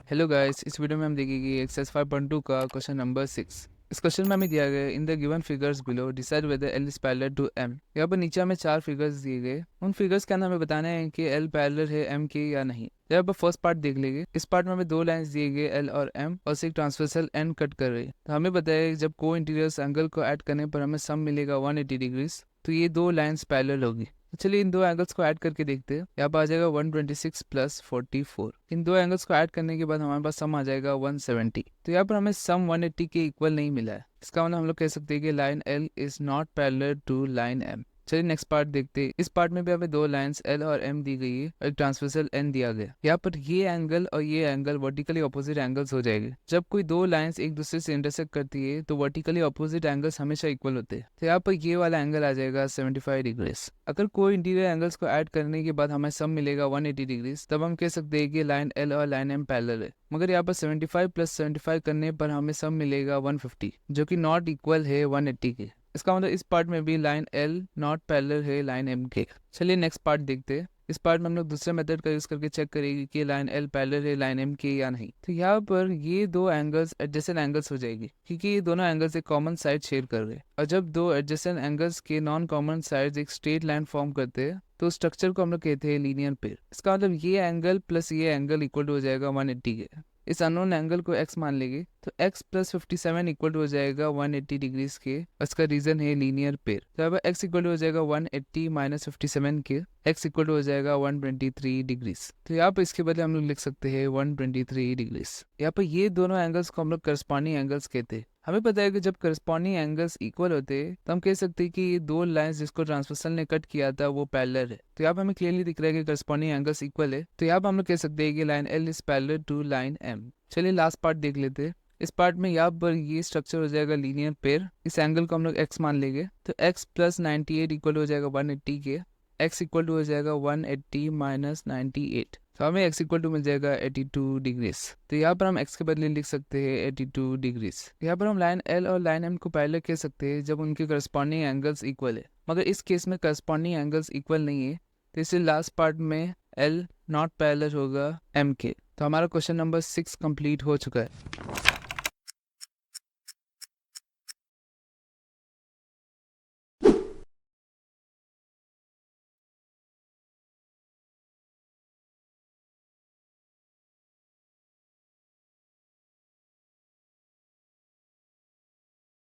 Hello guys, इस video में हम देखेंगे एक्सरसाइज 5.2 का क्वेश्चन नंबर 6। इस क्वेश्चन में हमें दिया गया है in the given figures below decide whether L is parallel to M. यहाँ पर नीचे हमें 4 फिगर्स दिए गए, उन फिगर्स के अंदर हमें बताना है कि एल पैरेलल है एम के या नहीं। यहाँ पर फर्स्ट पार्ट देख लेंगे। इस पार्ट में हमें 2 लाइंस दिए गए एल और एम और से एक ट्रांसवर्सल एन कट कर रही है। तो हमें बताया जब को इंटीरियर्स एंगल को ऐड करने पर हमें सम मिलेगा 180 डिग्रीज, तो ये 2 लाइंस पैरेलल होगी। तो चलिए इन 2 एंगल्स को ऐड करके देखते हैं। यहाँ पर आ जाएगा 126 प्लस 44। इन 2 एंगल्स को ऐड करने के बाद हमारे पास सम आ जाएगा 170। तो यहाँ पर हमें सम 180 के इक्वल नहीं मिला है। इसका मतलब हम लोग कह सकते हैं कि line L is not parallel to line M. चलिए नेक्स्ट पार्ट देखते हैं। इस पार्ट में भी हमें 2 लाइंस एल और एम दी गई है और एक ट्रांसवर्सल एन दिया गया। यहाँ पर ये एंगल और ये एंगल वर्टिकली ऑपोजिट एंगल्स हो जाएंगे। जब कोई 2 लाइंस एक दूसरे से इंटरसेक्ट करती है तो वर्टिकली ऑपोजिट एंगल्स हमेशा इक्वल होते हैं। तो यहाँ पर ये वाला एंगल आ जाएगा 75 डिग्रीज। अगर कोई इंटीरियर एंगल्स को ऐड करने के बाद हमें सम मिलेगा 180 डिग्रीज, तब हम कह सकते हैं कि लाइन एल और लाइन एम पैरेलल है। मगर यहाँ पर 75 प्लस 75 करने पर हमें सम मिलेगा 150, जो कि नॉट इक्वल है 180 के। इसका मतलब इस पार्ट में भी लाइन एल नॉट पैरेलल है लाइन एम के। चलिए नेक्स्ट पार्ट देखते हैं। इस पार्ट में हम लोग दूसरे मेथड का यूज करके चेक करेंगे कि लाइन एल पैरेलल है लाइन एम के या नहीं। तो यहाँ पर ये 2 एंगल्स एडजेसेंट एंगल्स हो जाएगी, क्योंकि ये दोनों एंगल्स एक कॉमन साइड शेयर कर रहे हैं। और जब 2 एडजेसेंट एंगल्स के नॉन कॉमन साइड्स एक स्ट्रेट लाइन फॉर्म करते हैं तो स्ट्रक्चर को हम लोग कहते हैं लीनियर पेयर। इसका मतलब ये एंगल प्लस ये एंगल इक्वल टू हो जाएगा 180 के। इस अननोन एंगल को x मान लेंगे तो x प्लस 57 इक्वल टू हो जाएगा 180 डिग्रीज के। इसका रीजन है लीनियर पेयर। तो अब x इक्वल टू हो जाएगा 180 माइनस 57 के, x इक्वल टू हो जाएगा 123 डिग्रीज। तो यहाँ पर इसके बदले हम लोग लिख सकते हैं 123 डिग्रीज। यहाँ पर ये दोनों एंगल्स को हम लोग करस्पॉन्डिंग एंगल्स कहते हैं। हमें पता है कि जब करस्पॉन्डिंग एंगल्स इक्वल होते हैं तो हम कह सकते हैं कि ये 2 लाइंस जिसको ट्रांसवर्सल ने कट किया था वो पैरेलल है। तो यहाँ पर हमें क्लियरली दिख रहा है कि करस्पॉन्डिंग एंगल्स इक्वल है। तो यहाँ पर हम लोग कह सकते हैं कि line L is parallel to line M. चलिए लास्ट पार्ट देख लेते हैं। इस पार्ट में यहाँ पर ये स्ट्रक्चर हो जाएगा लीनियर पेयर। इस एंगल को हम लोग x मान लेंगे तो x प्लस 98 इक्वल हो जाएगा 180 के। x इक्वल टू हो जाएगा 180 माइनस 98, तो हमें x इक्वल टू मिल जाएगा 82 डिग्रीज। तो यहाँ पर हम x के बदले लिख सकते हैं 82 डिग्रीज। यहाँ पर हम लाइन l और लाइन m को पैरेलल कह सकते हैं जब उनके करस्पॉन्डिंग एंगल्स इक्वल है। मगर इस केस में करस्पॉन्डिंग एंगल्स इक्वल नहीं है, तो इसलिए लास्ट पार्ट में l नॉट पैरेलल होगा m के। तो हमारा क्वेश्चन नंबर 6 कंप्लीट हो चुका है।